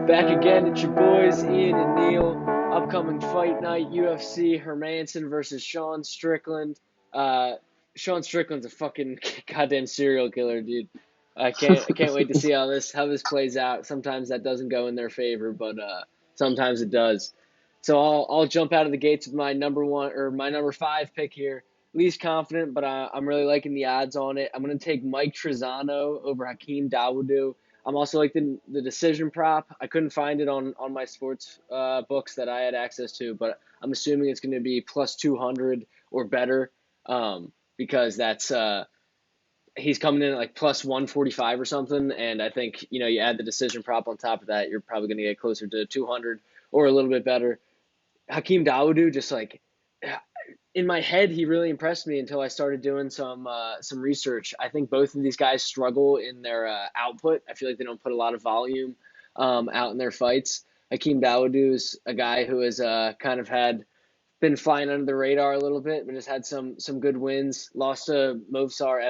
Back again, it's your boys Ian and Neil. Upcoming fight night, UFC Hermansson versus Sean Strickland. Sean Strickland's a fucking goddamn serial killer, dude. I can't wait to see how this plays out. Sometimes that doesn't go in their favor, but sometimes it does. So I'll jump out of the gates with my number 5 pick here. Least confident, but I'm really liking the odds on it. I'm gonna take Mike Trizano over Hakeem Dawodu. I'm also like the decision prop. I couldn't find it on my sports books that I had access to, but I'm assuming it's going to be plus 200 or better, because that's he's coming in at like plus 145 or something, and I think you add the decision prop on top of that, you're probably going to get closer to 200 or a little bit better. Hakeem Dawodu, just like in my head, he really impressed me until I started doing some research. I think both of these guys struggle in their output. I feel like they don't put a lot of volume out in their fights. Hakeem Dawodu is a guy who has kind of been flying under the radar a little bit, but has had some good wins. Lost to Movsar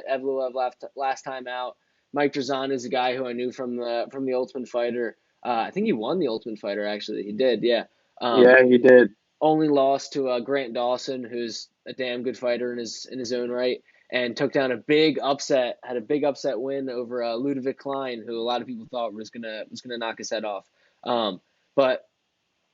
Evloev last time out. Mike Drazan is a guy who I knew from the Ultimate Fighter. I think he won the Ultimate Fighter, actually. He did, yeah. Yeah, he did. Only lost to Grant Dawson, who's a damn good fighter in his own right, and took down had a big upset win over Ludovic Klein, who a lot of people thought was gonna knock his head off. But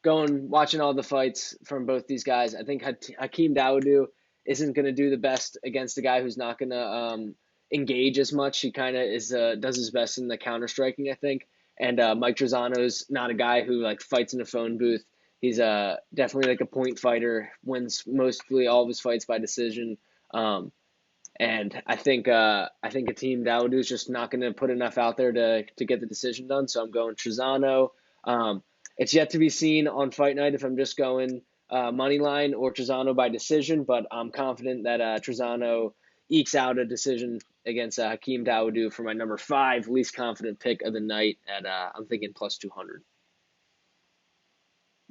watching all the fights from both these guys, I think Hakeem Dawodu isn't gonna do the best against a guy who's not gonna engage as much. He kind of does his best in the counter striking, I think. And Mike Trezano's not a guy who like fights in a phone booth. He's definitely like a point fighter, wins mostly all of his fights by decision. And I think Hakeem Dawodu is just not going to put enough out there to get the decision done. So I'm going Trezano. It's yet to be seen on fight night if I'm just going money line or Trezano by decision, but I'm confident that Trezano ekes out a decision against Hakeem Dawodu for my number 5 least confident pick of the night at I'm thinking plus 200.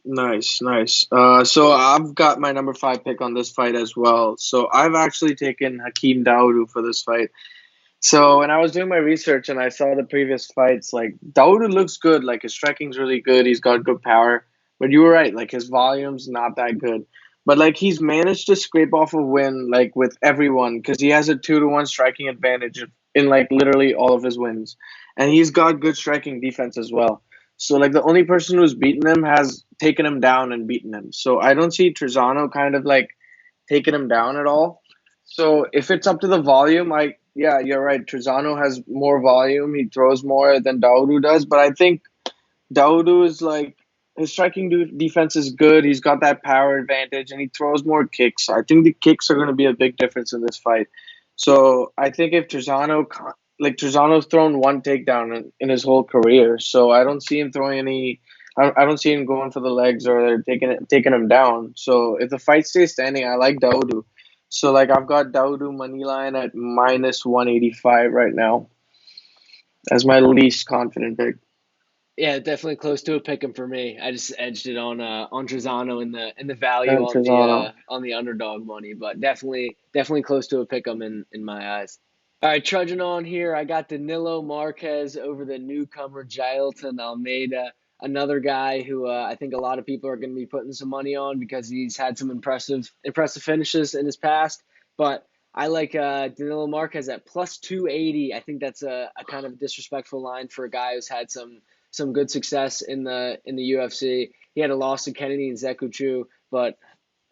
Nice, nice. So I've got my number 5 pick on this fight as well. So I've actually taken Hakeem Dawodu for this fight. So when I was doing my research and I saw the previous fights, like Dawodu looks good, like his striking's really good, he's got good power. But you were right, like his volume's not that good. But like he's managed to scrape off a win like with everyone because he has a 2-to-1 striking advantage in like literally all of his wins. And he's got good striking defense as well. So like the only person who's beaten him has taken him down and beaten him. So I don't see Trezano kind of like taking him down at all. So if it's up to the volume, yeah, you're right. Trezano has more volume. He throws more than Dawodu does, but I think Dawodu is like his striking defense is good. He's got that power advantage, and he throws more kicks. I think the kicks are going to be a big difference in this fight. So I think if Trezano's thrown one takedown in his whole career, so I don't see him throwing any. I don't see him going for the legs or taking him down. So if the fight stays standing, I like Dawodu. So like I've got Dawodu money line at minus 185 right now as my least confident pick. Yeah, definitely close to a pick 'em for me. I just edged it on Trezano in the value And Trezano. on the underdog money, but definitely close to a pick 'em in my eyes. All right, trudging on here, I got Danilo Marquez over the newcomer Jailton Almeida, another guy who I think a lot of people are going to be putting some money on because he's had some impressive finishes in his past. But I like Danilo Marquez at plus 280. I think that's a kind of disrespectful line for a guy who's had some good success in the UFC. He had a loss to Kennedy and Zekuchu, but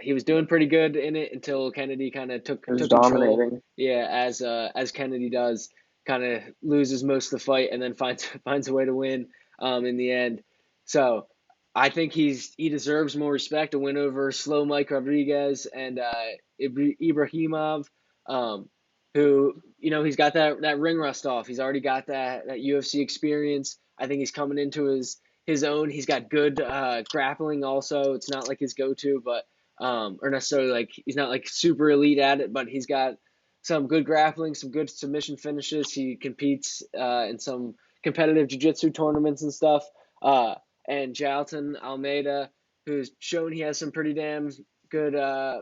he was doing pretty good in it until Kennedy kind of took He was control. dominating. Yeah, as Kennedy does, kind of loses most of the fight and then finds a way to win in the end. So I think he deserves more respect. A win over Slow Mike Rodriguez and Ibrahimov, who he's got that ring rust off. He's already got that UFC experience. I think he's coming into his own. He's got good grappling also. It's not like his go-to, but or necessarily like he's not like super elite at it, but he's got some good grappling, some good submission finishes. He competes in some competitive jiu-jitsu tournaments and stuff. And Jailton Almeida, who's shown he has some pretty damn good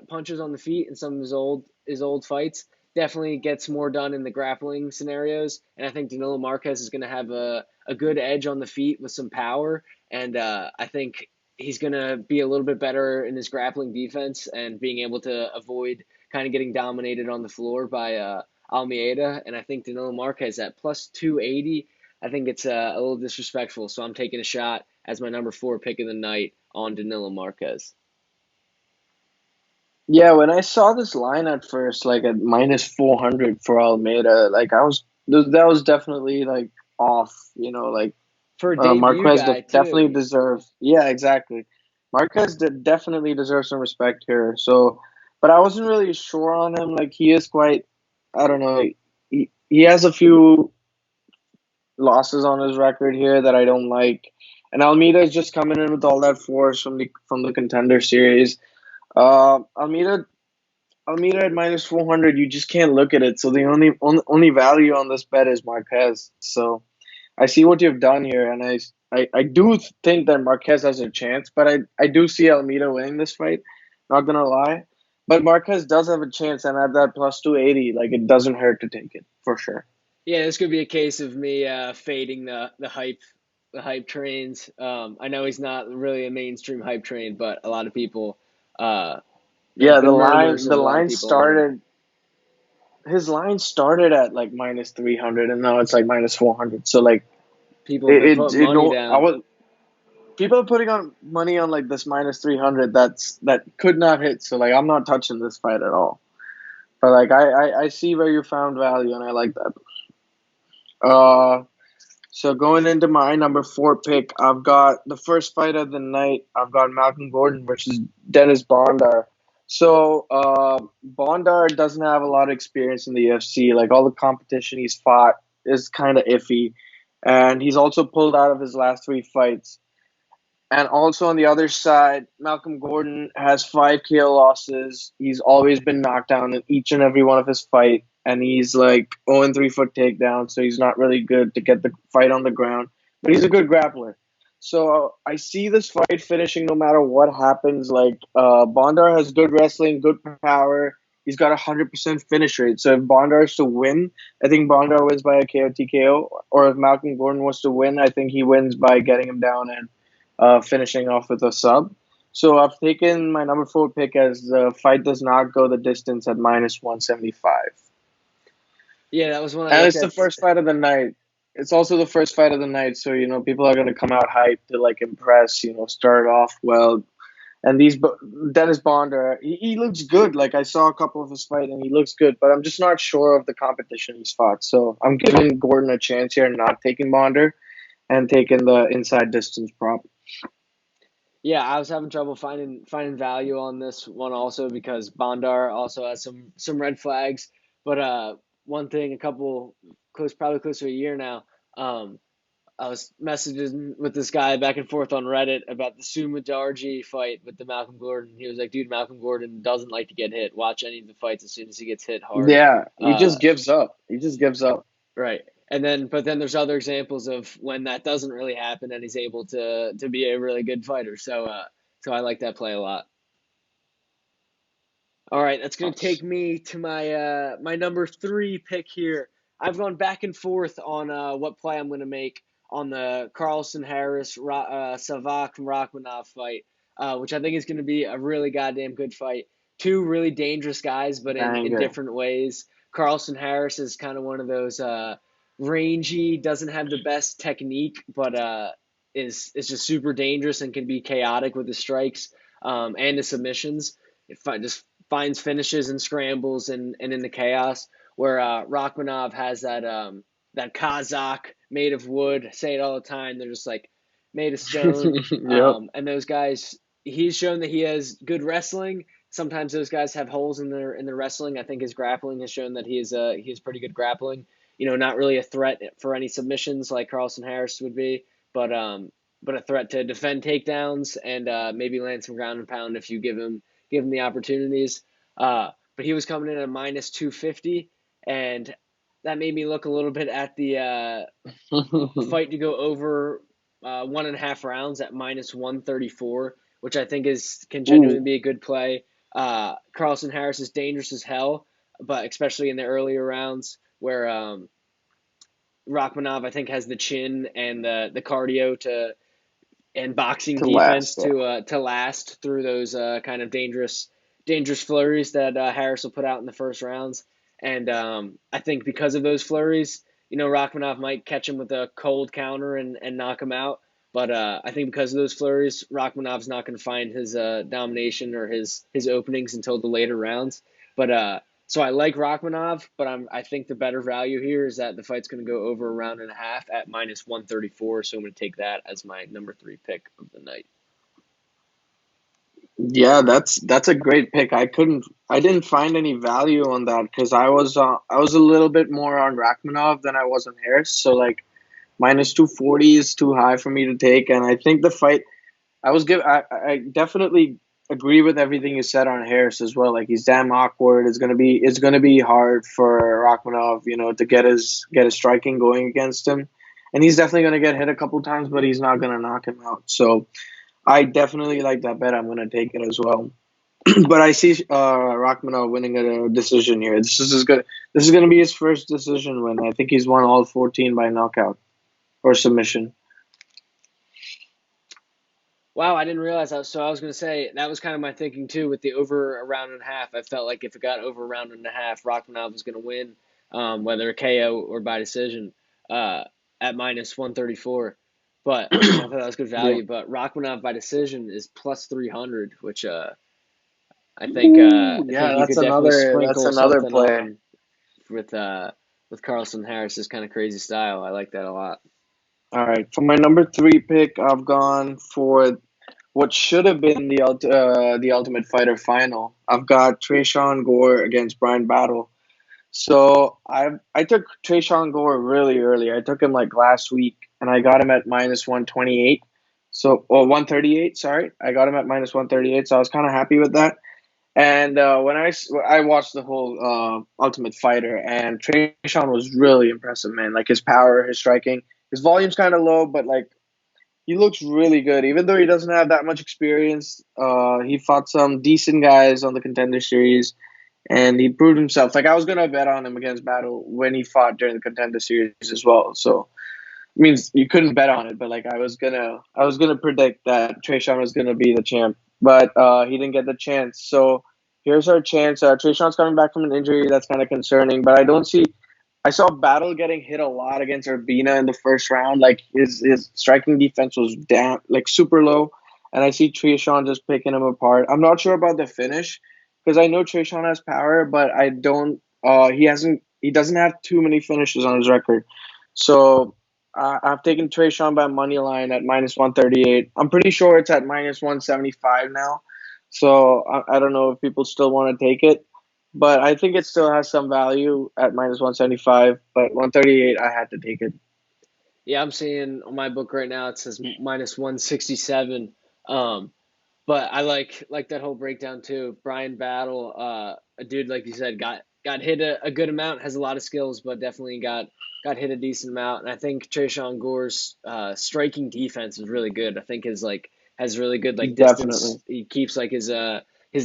punches on the feet in some of his old fights. Definitely gets more done in the grappling scenarios, and I think Danilo Marquez is going to have a good edge on the feet with some power, and I think he's going to be a little bit better in his grappling defense and being able to avoid kind of getting dominated on the floor by Almeida. And I think Danilo Marquez at plus 280, I think it's a little disrespectful. So I'm taking a shot as my number 4 pick of the night on Danilo Marquez. Yeah, when I saw this line at first, like at minus 400 for Almeida, like that was definitely like off, like For a debut Marquez guy, definitely too. deserves. Yeah, exactly. Marquez definitely deserves some respect here. So, but I wasn't really sure on him. Like he is quite, I don't know. He has a few losses on his record here that I don't like, and Almeida is just coming in with all that force from the contender series. Almeida at minus 400, you just can't look at it. So the only value on this bet is Marquez. So I see what you've done here, and I do think that Marquez has a chance, but I do see Almeida winning this fight. Not gonna lie, but Marquez does have a chance, and at that plus 280, like it doesn't hurt to take it for sure. Yeah, this could be a case of me fading the hype trains. I know he's not really a mainstream hype train, but a lot of people, uh, there's Yeah, the been line murmurs the of a lot of line people on him. started his line started at like minus 300, and now it's like minus 400. So like People have been it putting it money don't I down. was people are putting on money on like this minus 300 that could not hit. So like I'm not touching this fight at all. But like I see where you found value, and I like that. Uh, so going into my number 4 pick, I've got the first fight of the night. I've got Malcolm Gordon versus Dennis Bondar. So Bondar doesn't have a lot of experience in the UFC. Like all the competition he's fought is kind of iffy, and he's also pulled out of his last 3 fights. And also on the other side, Malcolm Gordon has 5 KO losses. He's always been knocked down in each and every one of his fight, and he's like 0-3 foot takedown, so he's not really good to get the fight on the ground. But he's a good grappler. So I see this fight finishing no matter what happens. Like Bondar has good wrestling, good power. He's got 100% finish rate. So if Bondar is to win, I think Bondar wins by a KO TKO. Or if Malcolm Gordon was to win, I think he wins by getting him down and finishing off with a sub. So I've taken my number 4 pick as the fight does not go the distance at minus 175. Yeah, that was one I And looked it's the at. first fight of the night. It's also the first fight of the night, so people are gonna come out hyped to like impress. Start off well. And Dennis Bonder, he looks good. Like I saw a couple of his fight, and he looks good. But I'm just not sure of the competition he's fought. So I'm giving Gordon a chance here, and not taking Bonder, and taking the inside distance prop. Yeah, I was having trouble finding value on this one also because Bondar also has some red flags. But one thing, probably close to a year now, um, I was messaging with this guy back and forth on Reddit about the Suma Darji fight with the Malcolm Gordon. He was like, "Dude, Malcolm Gordon doesn't like to get hit. Watch any of the fights as soon as he gets hit hard." Yeah, he Uh, just gives up. He just gives up. right. But then there's other examples of when that doesn't really happen and he's able to be a really good fighter. So I like that play a lot. All right, that's gonna take me to my number 3 pick here. I've gone back and forth on what play I'm gonna make on the Carlson Harris Savak Rachmanov fight, which I think is gonna be a really goddamn good fight. Two really dangerous guys, but in Banger. different ways. Carlson Harris is kind of one of those rangy, doesn't have the best technique, but is just super dangerous and can be chaotic with his strikes and his submissions. Just finds finishes and scrambles and in the chaos. Where Rachmanov has that Kazakh made of wood. I say it all the time. They're just like made of stone. Yep. And those guys, he's shown that he has good wrestling. Sometimes those guys have holes in their wrestling. I think his grappling has shown that he has pretty good grappling. Not really a threat for any submissions like Carlson Harris would be, but a threat to defend takedowns and maybe land some ground and pound if you give him the opportunities. But he was coming in at minus 250, and that made me look a little bit at the fight to go over 1.5 rounds at minus 134, which I think can genuinely Ooh, be a good play. Carlson Harris is dangerous as hell, but especially in the earlier rounds where Rachmanov I think has the chin and the cardio to and boxing To defense last. Yeah. to last through those kind of dangerous flurries that Harris will put out in the first rounds. And I think because of those flurries, Rachmanov might catch him with a cold counter and knock him out. But I think because of those flurries, Rachmanov's not going to find his domination or his openings until the later rounds. But so I like Rachmanov, but I think the better value here is that the fight's going to go over a round and a half at minus 134. So I'm going to take that as my number 3 pick of the night. Yeah, that's a great pick. I didn't find any value on that because I was a little bit more on Rachmanov than I was on Harris. So like minus 240 is too high for me to take, and I think the fight I definitely agree with everything you said on Harris as well. Like he's damn awkward. It's gonna be hard for Rachmanov, to get his striking going against him, and he's definitely gonna get hit a couple times, but he's not gonna knock him out. So I definitely like that bet. I'm gonna take it as well. But I see Rachmanov winning a decision here. This is gonna be his first decision win. I think he's won all 14 by knockout or submission. Wow, I didn't realize that. So I was going to say that was kind of my thinking too with the over a round and a half. I felt like if it got over a round and a half, Rachmanov was going to win, whether a KO or by decision, uh, at minus 134. But I thought that was good Yeah. value. But Rachmanov by decision is plus 300, which Ooh, I yeah, think you could definitely that's sprinkle another something play. on with Carlson Harris's kind of crazy style. I like that a lot. All right, for my number 3 pick, I've gone for what should have been the Ultimate Fighter final. I've got Trayshawn Gore against Brian Battle. So I took Trayshawn Gore really early. I took him like last week, and I got him at minus 128. So, or 138. Sorry, I got him at minus 138. So I was kind of happy with that. And when I watched the whole Ultimate Fighter, and Trayshawn was really impressive, man. Like his power, his striking, his volume's kind of low, but like he looks really good. Even though he doesn't have that much experience, he fought some decent guys on the Contender Series, and he proved himself. Like I was gonna bet on him against Battle when he fought during the Contender Series as well. So means you couldn't bet on it, but like I was gonna predict that Trayshawn was gonna be the champ, but he didn't get the chance. So here's our chance. Trayshawn's coming back from an injury that's kind of concerning, but I don't see. I saw Battle getting hit a lot against Urbina in the first round. Like his striking defense was damn like super low, and I see Trayshawn just picking him apart. I'm not sure about the finish because I know Trayshawn has power, but I don't. He doesn't have too many finishes on his record. So I've taken Trayshawn by money line at minus 138. I'm pretty sure it's at minus 175 now. So I don't know if people still want to take it, but I think it still has some value at minus 175. But 138, I had to take it. Yeah, I'm seeing on my book right now it says minus 167. But I like that whole breakdown too. Brian Battle, a dude like you said, got hit a good amount, has a lot of skills, but definitely got hit a decent amount. And I think Trayshawn Gore's striking defense is really good. I think his like has really good like distance. Definitely. He keeps like his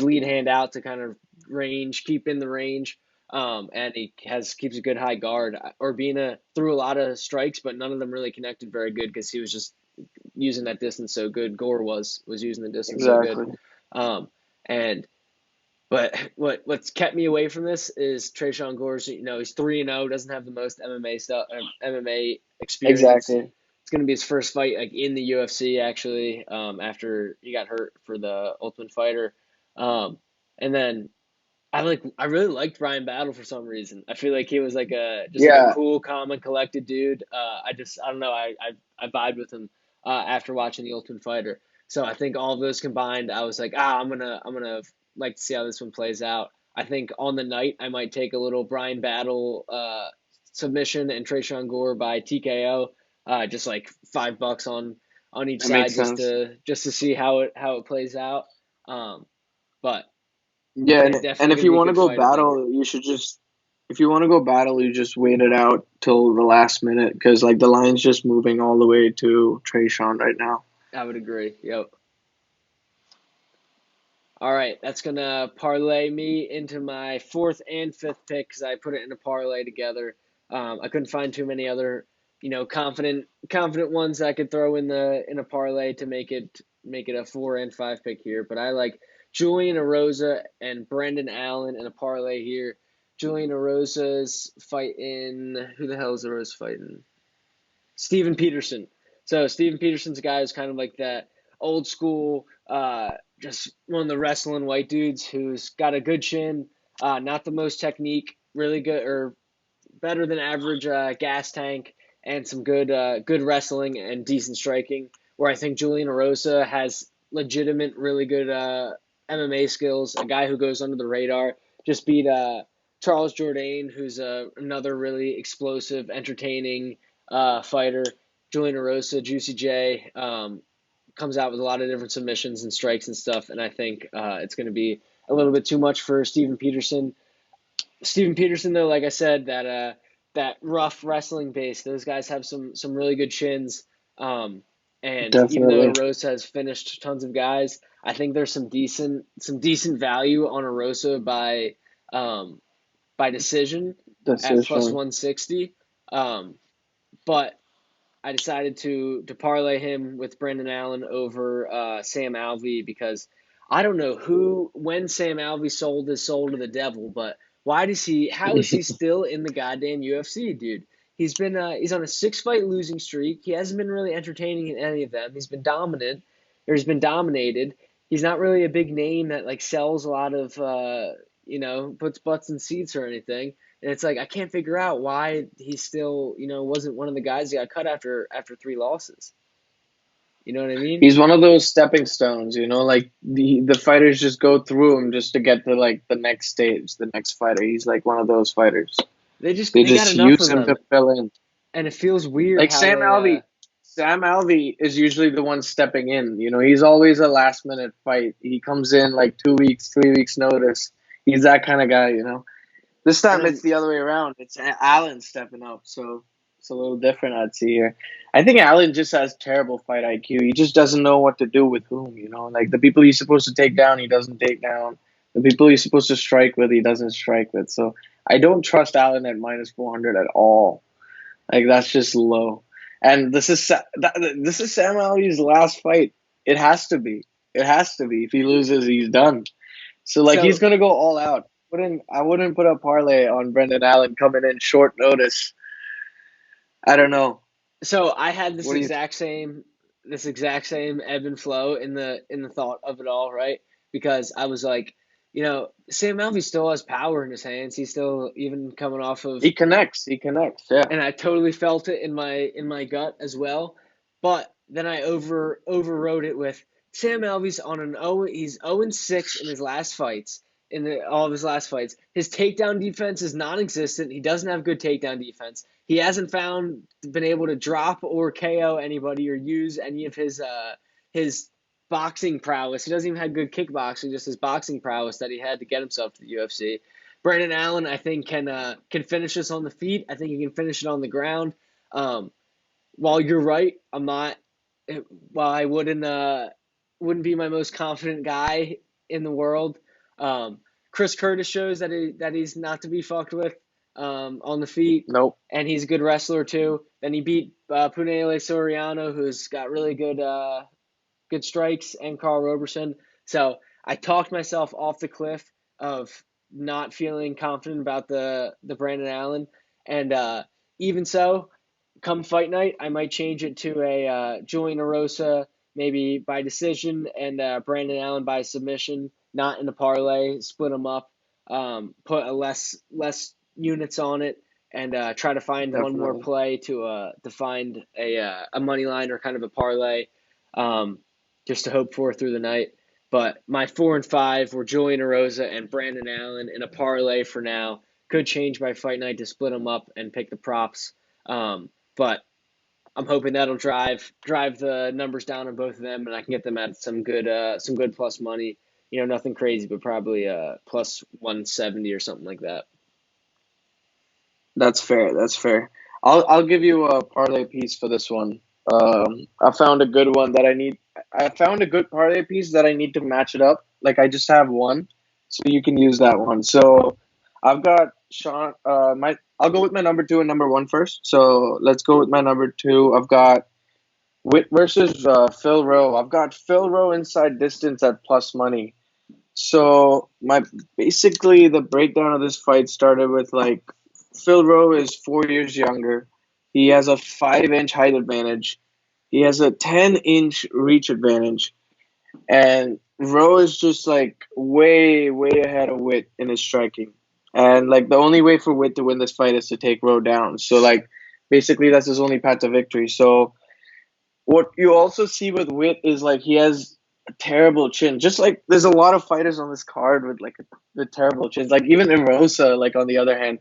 lead hand out to kind of keep in the range. And he keeps a good high guard. Urbina threw a lot of strikes, but none of them really connected very good because he was just using that distance so good. Gore was using the distance so good. Exactly. Um, and but what's kept me away from this is Trayshawn Gore's. He's 3-0, doesn't have the most MMA stuff, MMA experience. Exactly. It's gonna be his first fight like in the UFC actually. After he got hurt for the Ultimate Fighter, and then I really liked Ryan Battle for some reason. I feel like he was like a Yeah. cool, calm, and collected dude. I don't know. I vibed with him after watching the Ultimate Fighter. So I think all of those combined, I was like, I'm gonna like to see how this one plays out. I think on the night I might take a little Brian Battle submission and Trayshawn Gore by TKO, just like $5 on each That side makes sense. just to see how it plays out. But Yeah, and definitely if gonna you be a want to good go fight, I think. battle, you should just if you want to go battle, you just wait it out till the last minute because like the line's just moving all the way to Trayshawn right now. I would agree. Yep. All right, that's gonna parlay me into my fourth and fifth pick because I put it in a parlay together. I couldn't find too many other, confident ones I could throw in a parlay to make it a 4 and 5 pick here. But I like Julian Erosa and Brendan Allen in a parlay here. Julian Erosa's fighting, who the hell is Erosa fighting? Steven Peterson. So Steven Peterson's a guy who's kind of like that old school, just one of the wrestling white dudes who's got a good chin, not the most technique, really good or better than average gas tank, and some good wrestling and decent striking. Where I think Julian Erosa has legitimate, really good MMA skills. A guy who goes under the radar. Just beat Charles Jourdain, who's another really explosive, entertaining fighter. Julian Erosa, Juicy J, comes out with a lot of different submissions and strikes and stuff, and I think it's going to be a little bit too much for Steven Peterson. Steven Peterson, though, like I said, that rough wrestling base, those guys have some really good chins. And even though Definitely. Erosa has finished tons of guys, I think there's some decent value on Erosa by decision at plus Decision. 160. But I decided to parlay him with Brendan Allen over Sam Alvey because I don't know when Sam Alvey sold his soul to the devil, but how is he still in the goddamn UFC, dude? He's on a 6 fight losing streak. He hasn't been really entertaining in any of them. He's been dominated. He's not really a big name that like sells a lot of puts butts in seats or anything. And it's like I can't figure out why he still, wasn't one of the guys that got cut after 3 losses. You know what I mean? He's one of those stepping stones, like the fighters just go through him just to get to like the next stage, the next fighter. He's like one of those fighters. They They got just enough use of him to them, fill in. and it feels weird Like how they. Sam Alvey is usually the one stepping in. He's always a last minute fight. He comes in like 2 weeks, 3 weeks notice. He's that kind of guy. This And time it's then the other way around. It's Allen stepping up, so it's a little different. I'd see here. I think Allen just has terrible fight IQ. He just doesn't know what to do with whom. Like the people he's supposed to take down, he doesn't take down. The people he's supposed to strike with, he doesn't strike with. So I don't trust Allen at minus 400 at all. Like that's just low. And this is Sam Alvey's last fight. It has to be. It has to be. If he loses, he's done. So like he's so gonna go all out. I wouldn't put a parlay on Brendan Allen coming in short notice. I don't know. so I had What do you this exact same ebb and flow in the thought of it all, right? Because I was like, Sam Alvey still has power in his hands. He's still even coming off of He connects. He connects. Yeah. and I totally felt it in my gut as well. But then I overrode it with Sam Alvey's on an 0. He's 0-6 in his last fights. All of his last fights, his takedown defense is non-existent. He doesn't have good takedown defense. He hasn't been able to drop or KO anybody or use any of his boxing prowess. He doesn't even have good kickboxing, just his boxing prowess that he had to get himself to the UFC. Brandon Allen, I think, can finish this on the feet. I think he can finish it on the ground. Um, while you're right, I'm not. While I wouldn't be my most confident guy in the world, Chris Curtis shows that he's not to be fucked with on the feet, Nope. and he's a good wrestler too. Then he beat Punahele Soriano, who's got really good strikes, and Carl Roberson. So I talked myself off the cliff of not feeling confident about the Brandon Allen, and even so, come fight night, I might change it to a Julian Erosa maybe by decision and Brandon Allen by submission, not in a parlay. Split them up, put a less units on it, and try to find one more Definitely. play to find a money line or kind of a parlay, um, just to hope for through the night. But my 4 and 5 were Julian Erosa and Brandon Allen in a parlay for now. Could change by fight night to split them up and pick the props. But I'm hoping that'll drive the numbers down on both of them, and I can get them at some good plus money. Nothing crazy, but probably plus 170 or something like that. That's fair. That's fair. I'll give you a parlay piece for this one. I found a good one that I need. I found a good parlay piece that I need to match it up. like I just have one, so you can use that one. So I've got Sean. I'll go with my number two and number one first. So let's go with my number two. I've got Witt versus Phil Rowe. I've got Phil Rowe inside distance at plus money. So my basically the breakdown of this fight started with like Phil Rowe is 4 years younger. He has a 5 inch height advantage. He has a 10 inch reach advantage. And Rowe is just like way, way ahead of Witt in his striking. And like the only way for Witt to win this fight is to take Rowe down. So like basically that's his only path to victory. So what you also see with Witt is like he has a terrible chin. Just like there's a lot of fighters on this card with like the terrible chins. Like even Erosa, like on the other hand,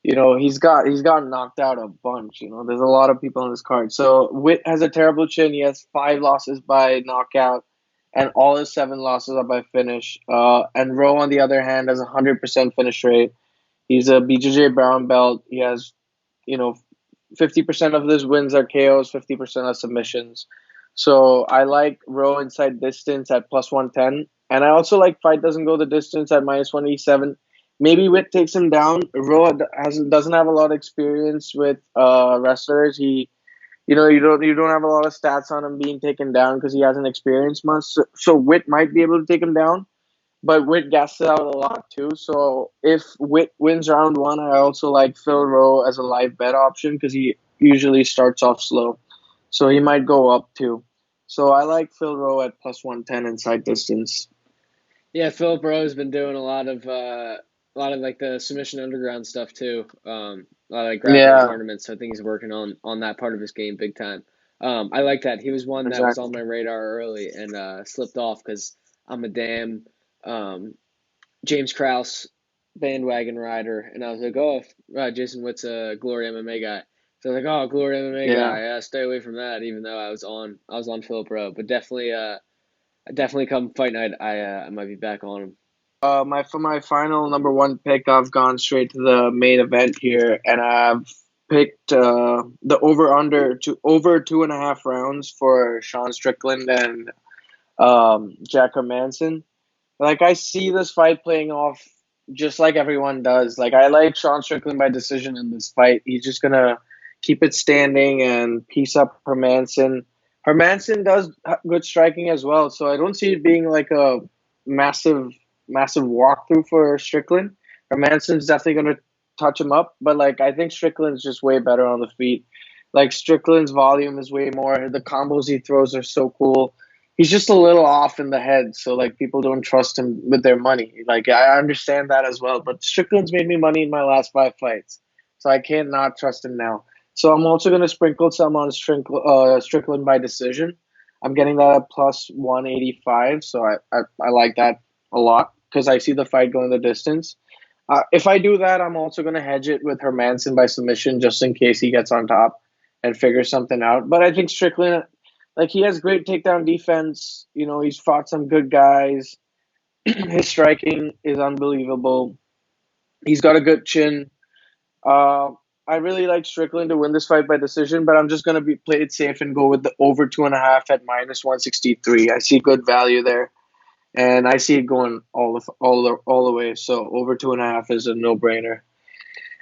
he's gotten knocked out a bunch. There's a lot of people on this card. So Witt has a terrible chin. He has 5 losses by knockout, and all his 7 losses are by finish. And Rowe on the other hand has 100% finish rate. He's a BJJ brown belt. He has, you know, 50% of his wins are KOs, 50% are submissions. So I like Rowe inside distance at plus 110. And I also like fight doesn't go the distance at minus 187. Maybe Witt takes him down. Rowe doesn't have a lot of experience with wrestlers. You don't have a lot of stats on him being taken down because he hasn't experienced much. So Witt might be able to take him down, but Witt gasses out a lot too. So if Witt wins round one, I also like Phil Rowe as a live bet option because he usually starts off slow. So he might go up too. So I like Phil Rowe at plus 110 inside distance. Yeah, Philip Rowe's been doing a lot of like the submission underground stuff too. A lot of like grappling Yeah, tournaments. So I think he's working on that part of his game big time. I like that. He was one that was on exactly. my radar early and slipped off because I'm a damn um, James Krause bandwagon rider, and I was like, oh, Jason Witt's a Glory MMA guy. So I was like, oh, Glory MMA Yeah. guy, stay away from that. Even though I was on Philip Rowe, but definitely come fight night, I might be back on him. For my final number one pick, I've gone straight to the main event here, and I've picked the over 2.5 rounds for Sean Strickland and Jack Hermansson. Like I see this fight playing off just like everyone does. Like I like Sean Strickland by decision in this fight. He's just gonna keep it standing and piece up Hermansson. Hermansson does good striking as well, so I don't see it being like a massive, massive walkthrough for Strickland. Hermansson's definitely gonna touch him up, but like I think Strickland's just way better on the feet. Like Strickland's volume is way more. The combos he throws are so cool. He's just a little off in the head, so like people don't trust him with their money. Like I understand that as well, but Strickland's made me money in my last 5 fights, so I can't not trust him now. So I'm also gonna sprinkle some on Strickland by decision. I'm getting that at plus 185, so I like that a lot because I see the fight going the distance. If I do that, I'm also gonna hedge it with Hermanson by submission just in case he gets on top and figures something out. But I think Strickland, like he has great takedown defense. He's fought some good guys. His striking is unbelievable. He's got a good chin. Uh, I really like Strickland to win this fight by decision, but I'm just gonna be play it safe and go with the over 2.5 at minus 163. I see good value there, and I see it going all the way. So over 2.5 is a no brainer.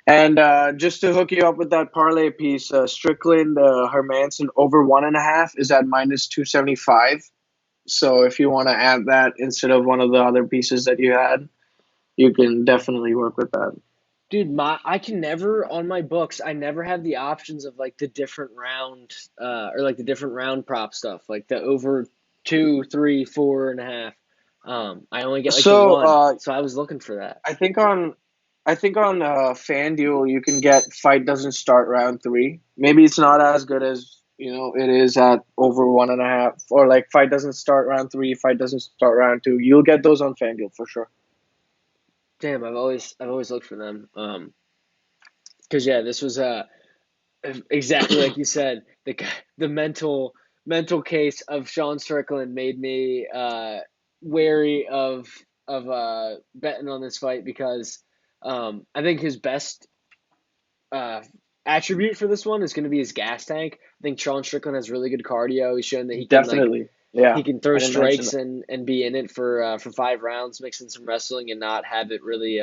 And just to hook you up with that parlay piece, Strickland Hermanson over 1.5 is at minus 275. So if you want to add that instead of one of the other pieces that you had, you can definitely work with that. Dude, I can never on my books. I never have the options of like the different round, or like the different round prop stuff, like the over two, three, 4.5. I only get like the So one, so I was looking for that. I think on FanDuel you can get fight doesn't start round three. Maybe it's not as good as it is at over 1.5, or like fight doesn't start round three, fight doesn't start round two. You'll get those on FanDuel for sure. Damn, I've always looked for them. Because yeah, this was exactly like you said. The mental case of Sean Strickland made me wary of betting on this fight because I think his best uh, attribute for this one is going to be his gas tank. I think Sean Strickland has really good cardio. He's shown that he can like Definitely. Yeah, he can throw I didn't mention strikes that. and be in it for 5 rounds, mixing some wrestling and not have it really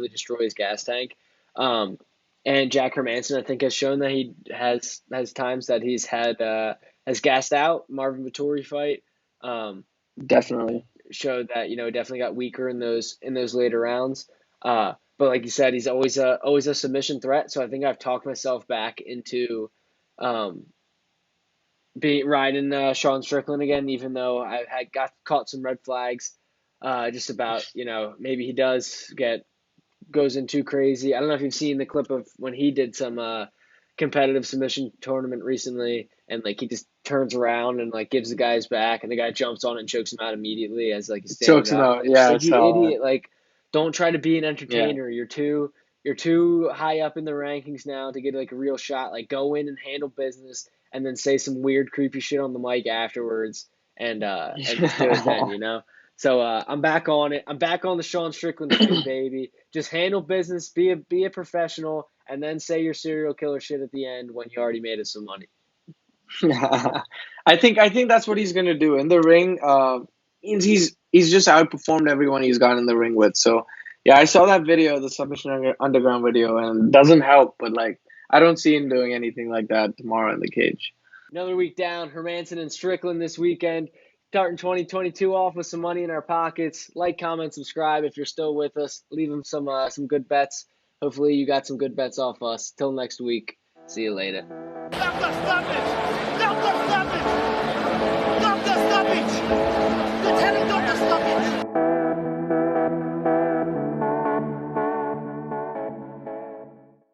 destroy his gas tank. Um, and Jack Hermansson, I think, has shown that he has times that he's had has gassed out. Marvin Vettori fight Definitely. showed that definitely got weaker in those later rounds. But like you said, he's always a submission threat. So I think I've talked myself back into um, be riding Sean Strickland again, even though I had got caught some red flags, just about maybe he goes in too crazy. I don't know if you've seen the clip of when he did some competitive submission tournament recently, and like he just turns around and like gives the guy his back, and the guy jumps on and chokes him out immediately as like he's standing Chokes him up. out. It's Yeah, I like, you saw that. idiot! Like, don't try to be an Yeah. entertainer. You're too high up in the rankings now to get like a real shot. Like, go in and handle business, and then say some weird, creepy shit on the mic afterwards, and just do it then. So I'm back on it. I'm back on the Sean Strickland train, baby. Just handle business, be a professional, and then say your serial killer shit at the end when you already made us some money. I think that's what he's gonna do in the ring. He's just outperformed everyone he's gone in the ring with. So yeah, I saw that video, the Underground video, and it doesn't help. But like, I don't see him doing anything like that tomorrow in the cage. Another week down, Hermansson and Strickland this weekend. Starting 2022 off with some money in our pockets. Like, comment, subscribe if you're still with us. Leave them some good bets. Hopefully you got some good bets off us. Till next week. See you later. Doctor, stop it! Doctor, stop it! Doctor, stop it! You're telling Doctor, stop it!